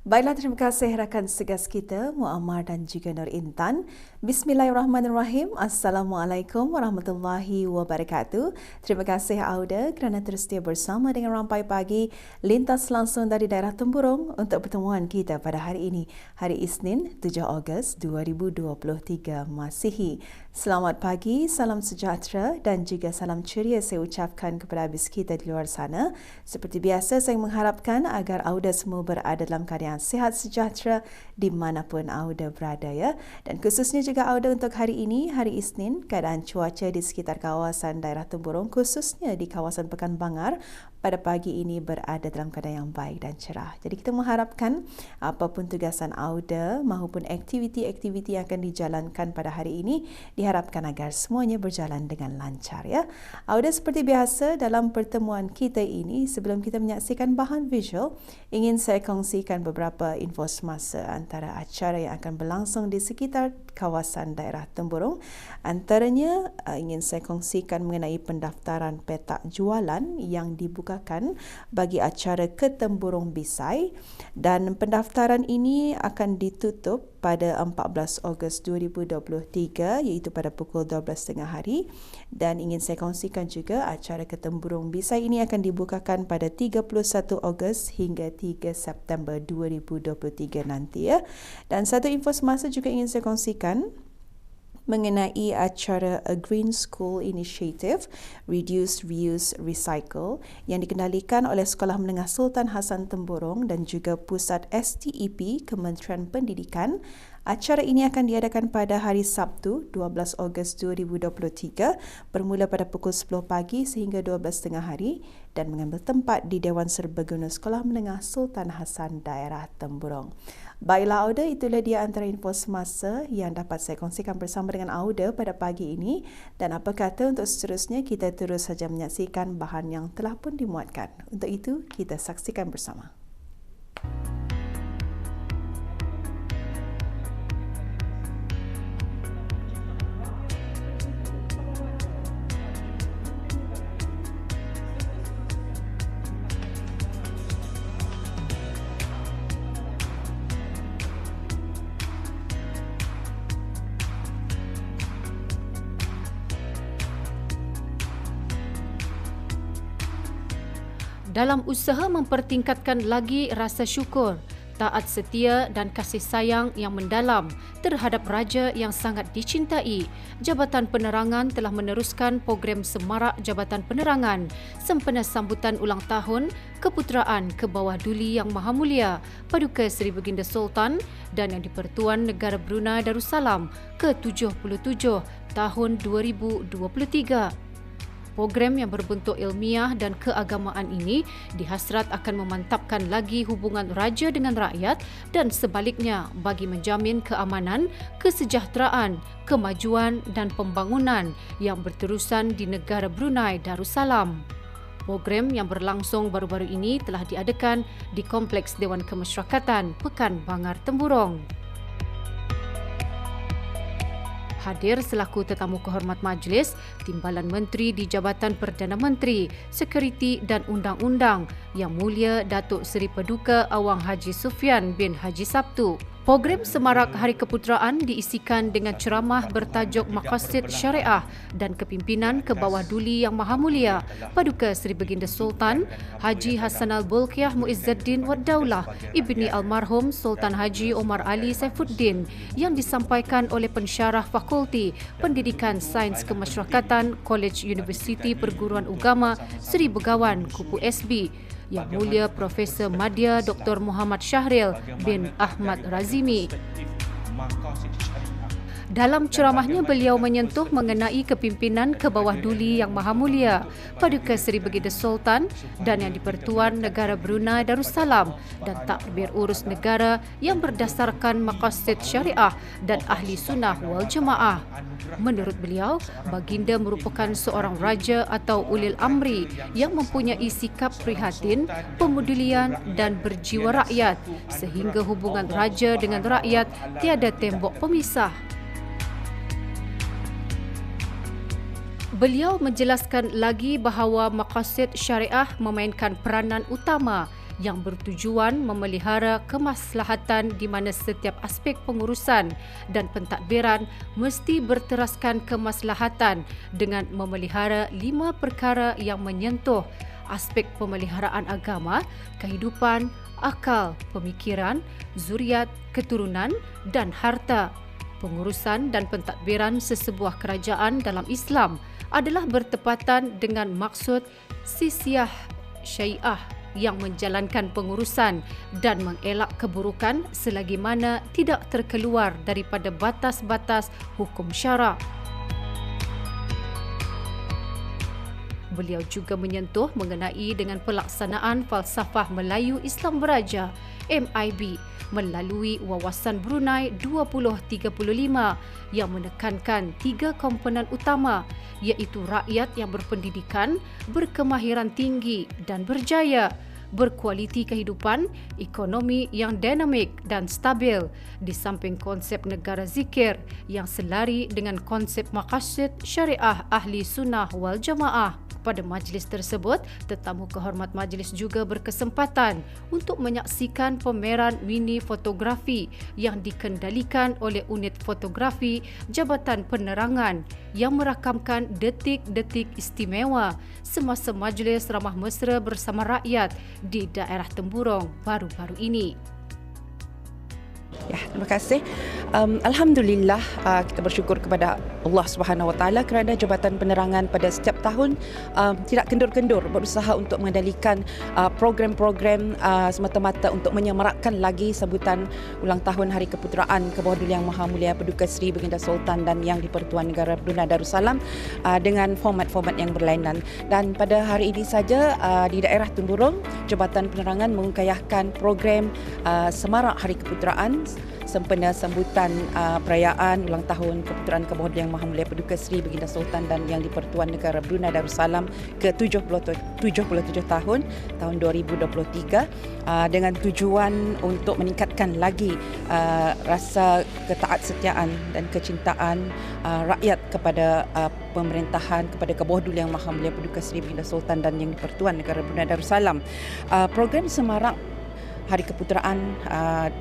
Baiklah, terima kasih rakan segas kita, Muammar dan juga Nur Intan. Bismillahirrahmanirrahim. Assalamualaikum warahmatullahi wabarakatuh. Terima kasih Auda kerana terus setia bersama dengan Rampai Pagi, lintas langsung dari daerah Temburong untuk pertemuan kita pada hari ini, hari Isnin, 7 Ogos 2023 Masihi. Selamat pagi, salam sejahtera dan juga salam ceria saya ucapkan kepada habis kita di luar sana. Seperti biasa, saya mengharapkan agar Auda semua berada dalam keadaan sihat sejahtera di manapun Auda berada ya. Dan khususnya juga Auda untuk hari ini, hari Isnin, keadaan cuaca di sekitar kawasan daerah Temburong, khususnya di kawasan Pekan Bangar, pada pagi ini berada dalam keadaan yang baik dan cerah. Jadi kita mengharapkan apapun tugasan Auda maupun aktiviti-aktiviti yang akan dijalankan pada hari ini, diharapkan agar semuanya berjalan dengan lancar ya. Auda seperti biasa dalam pertemuan kita ini, sebelum kita menyaksikan bahan visual, ingin saya kongsikan beberapa info semasa antara acara yang akan berlangsung di sekitar kawasan daerah Temburong. Antaranya ingin saya kongsikan mengenai pendaftaran petak jualan yang dibukakan bagi acara ke Temburong Bisai, dan pendaftaran ini akan ditutup pada 14 Ogos 2023 iaitu pada pukul 12.30 hari, dan ingin saya kongsikan juga acara ke Temburong Bisai ini akan dibukakan pada 31 Ogos hingga 3 September 2023 nanti ya. Dan satu info semasa juga ingin saya kongsikan mengenai acara A Green School Initiative Reduce, Reuse, Recycle yang dikendalikan oleh Sekolah Menengah Sultan Hassan Temburong dan juga Pusat STEP Kementerian Pendidikan. Acara ini akan diadakan pada hari Sabtu 12 Ogos 2023 bermula pada pukul 10 pagi sehingga 12.30 hari dan mengambil tempat di Dewan Serbaguna Sekolah Menengah Sultan Hassan Daerah Temburong. Baiklah Auda, itulah dia antara info semasa yang dapat saya kongsikan bersama dengan Auda pada pagi ini, dan apa kata untuk seterusnya kita terus saja menyaksikan bahan yang telah pun dimuatkan. Untuk itu kita saksikan bersama. Dalam usaha mempertingkatkan lagi rasa syukur, taat setia dan kasih sayang yang mendalam terhadap Raja yang sangat dicintai, Jabatan Penerangan telah meneruskan program Semarak Jabatan Penerangan sempena sambutan ulang tahun Keputeraan ke Bawah Duli Yang Maha Mulia Paduka Seri Baginda Sultan dan Yang di-Pertuan Negara Brunei Darussalam ke-77 tahun 2023. Program yang berbentuk ilmiah dan keagamaan ini dihasrat akan memantapkan lagi hubungan raja dengan rakyat dan sebaliknya bagi menjamin keamanan, kesejahteraan, kemajuan dan pembangunan yang berterusan di negara Brunei Darussalam. Program yang berlangsung baru-baru ini telah diadakan di Kompleks Dewan Kemasyarakatan Pekan Bangar Temburong. Hadir selaku tetamu kehormat majlis, Timbalan Menteri di Jabatan Perdana Menteri, Sekuriti dan Undang-Undang Yang Mulia Datuk Seri Paduka Awang Haji Sufyan bin Haji Sabtu. Program Semarak Hari Keputeraan diisikan dengan ceramah bertajuk Maqasid Syariah dan Kepimpinan ke Bawah Duli Yang Maha Mulia Paduka Seri Baginda Sultan Haji Hassanal Bolkiah Muizzuddin Wad Daulah Ibni Almarhum Sultan Haji Omar Ali Saifuddin yang disampaikan oleh pensyarah Fakulti Pendidikan Sains Kemasyarakatan Kolej Universiti Perguruan Agama Seri Begawan Kupu SB Yang Mulia Profesor Madya Dr. Muhammad Syahril bin Ahmad Razimi. Dalam ceramahnya, beliau menyentuh mengenai kepimpinan ke bawah duli Yang Maha Mulia Paduka Seri Baginda Sultan dan Yang di-Pertuan Negara Brunei Darussalam dan tadbir urus negara yang berdasarkan maqasid syariah dan ahli sunnah wal jemaah. Menurut beliau, Baginda merupakan seorang raja atau ulil amri yang mempunyai sikap prihatin, pemedulian dan berjiwa rakyat sehingga hubungan raja dengan rakyat tiada tembok pemisah. Beliau menjelaskan lagi bahawa maqasid syariah memainkan peranan utama yang bertujuan memelihara kemaslahatan di mana setiap aspek pengurusan dan pentadbiran mesti berteraskan kemaslahatan dengan memelihara 5 perkara yang menyentuh aspek pemeliharaan agama, kehidupan, akal, pemikiran, zuriat, keturunan dan harta. Pengurusan dan pentadbiran sesebuah kerajaan dalam Islam adalah bertepatan dengan maksud sisiah syariah yang menjalankan pengurusan dan mengelak keburukan selagi mana tidak terkeluar daripada batas-batas hukum syarak. Beliau juga menyentuh mengenai dengan pelaksanaan falsafah Melayu Islam Beraja MIB melalui Wawasan Brunei 2035 yang menekankan 3 komponen utama iaitu rakyat yang berpendidikan, berkemahiran tinggi dan berjaya, berkualiti kehidupan, ekonomi yang dinamik dan stabil di samping konsep negara zikir yang selari dengan konsep maqasid syariah Ahli Sunnah wal Jamaah. Pada majlis tersebut, tetamu kehormat majlis juga berkesempatan untuk menyaksikan pameran mini fotografi yang dikendalikan oleh unit fotografi Jabatan Penerangan yang merakamkan detik-detik istimewa semasa majlis ramah mesra bersama rakyat di daerah Temburong baru-baru ini. Ya, terima kasih. Alhamdulillah, kita bersyukur kepada Allah Subhanahu Wa Taala kerana Jabatan Penerangan pada setiap tahun tidak kendur-kendur berusaha untuk mengendalikan program-program semata-mata untuk menyemarakkan lagi sambutan ulang tahun Hari Keputeraan ke bawah Yang Maha Mulia Paduka Seri Baginda Sultan dan Yang di-Pertuan Negara Brunei Darussalam dengan format-format yang berlainan. Dan pada hari ini saja di daerah Temburong, Jabatan Penerangan mengukayahkan program Semarak Hari Keputeraan sempena sambutan perayaan ulang tahun Keputeraan ke bawah Yang Maha Mulia Paduka Seri Baginda Sultan dan Yang di-Pertuan Negara Brunei Darussalam ke 77 tahun 2023 dengan tujuan untuk meningkatkan lagi rasa ketaatsetiaan dan kecintaan rakyat kepada pemerintahan, kepada ke bawah Yang Maha Mulia Paduka Seri Baginda Sultan dan Yang di-Pertuan Negara Brunei Darussalam. Program Semarak Hari Keputeraan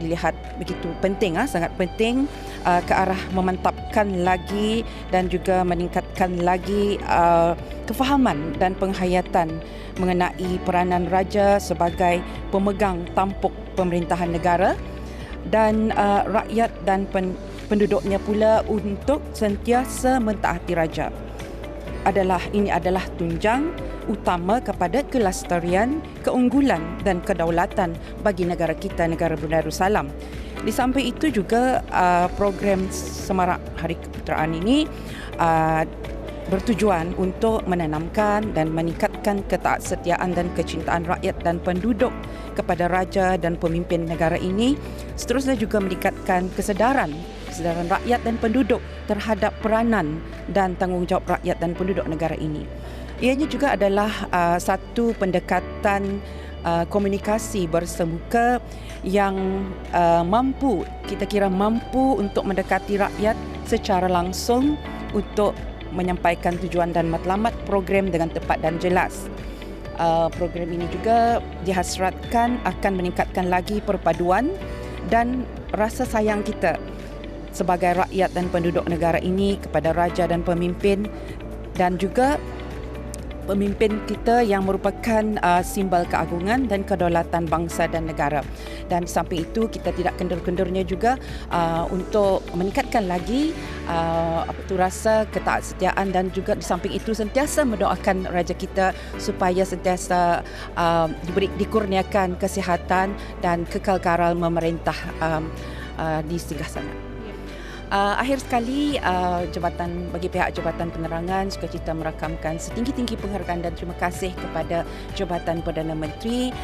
dilihat begitu penting, sangat penting ke arah memantapkan lagi dan juga meningkatkan lagi kefahaman dan penghayatan mengenai peranan raja sebagai pemegang tampuk pemerintahan negara dan rakyat dan penduduknya pula untuk sentiasa mentaati raja. Ini adalah tunjang utama kepada kelestarian, keunggulan dan kedaulatan bagi negara kita, negara Brunei Darussalam. Di samping itu juga program Semarak Hari Keputeraan ini bertujuan untuk menanamkan dan meningkatkan ketaatsetiaan dan kecintaan rakyat dan penduduk kepada raja dan pemimpin negara ini. Seterusnya juga meningkatkan kesedaran rakyat dan penduduk terhadap peranan dan tanggungjawab rakyat dan penduduk negara ini. Ianya juga adalah satu pendekatan komunikasi bersemuka yang kita kira mampu untuk mendekati rakyat secara langsung untuk menyampaikan tujuan dan matlamat program dengan tepat dan jelas. Program ini juga dihasratkan akan meningkatkan lagi perpaduan dan rasa sayang kita sebagai rakyat dan penduduk negara ini kepada raja dan pemimpin, dan juga pemimpin kita yang merupakan simbol keagungan dan kedaulatan bangsa dan negara. Dan di samping itu kita tidak kendur-kendurnya juga untuk meningkatkan lagi rasa ketaatsetiaan, dan juga di samping itu sentiasa mendoakan raja kita supaya sentiasa dikurniakan kesihatan dan kekal memerintah di singgah sana. Akhir sekali, bagi pihak Jabatan Penerangan sukacita merakamkan setinggi-tinggi penghargaan dan terima kasih kepada Jabatan Perdana Menteri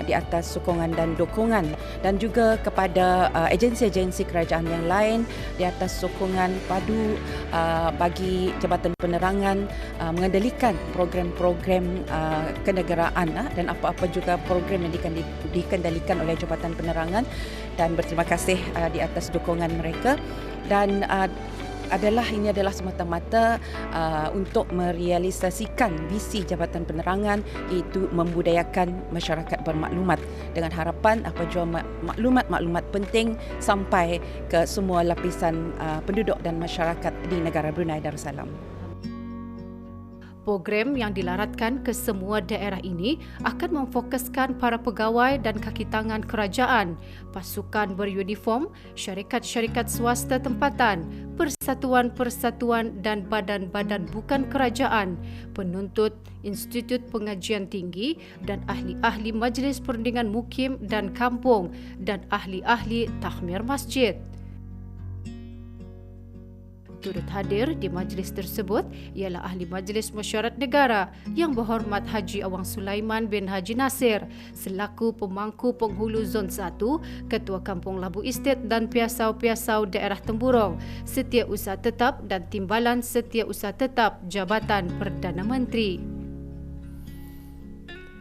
di atas sokongan dan dukungan, dan juga kepada agensi-agensi kerajaan yang lain di atas sokongan padu bagi Jabatan Penerangan mengendalikan program-program kenegaraan dan apa-apa juga program yang dikendalikan oleh Jabatan Penerangan, dan berterima kasih di atas dukungan mereka. Dan ini adalah semata-mata untuk merealisasikan visi Jabatan Penerangan, iaitu membudayakan masyarakat bermaklumat dengan harapan apabila maklumat-maklumat penting sampai ke semua lapisan penduduk dan masyarakat di negara Brunei Darussalam. Program yang dilaratkan ke semua daerah ini akan memfokuskan para pegawai dan kaki tangan kerajaan, pasukan beruniform, syarikat-syarikat swasta tempatan, persatuan-persatuan dan badan-badan bukan kerajaan, penuntut, institut pengajian tinggi dan ahli-ahli Majlis Perundingan Mukim dan Kampung dan ahli-ahli takhmir masjid. Turut hadir di majlis tersebut ialah Ahli Majlis Mesyuarat Negara Yang Berhormat Haji Awang Sulaiman bin Haji Nasir selaku Pemangku Penghulu Zon 1, Ketua Kampung Labu Estate dan Piasau-Piasau Daerah Temburong, Setiausaha Tetap dan Timbalan Setiausaha Tetap Jabatan Perdana Menteri.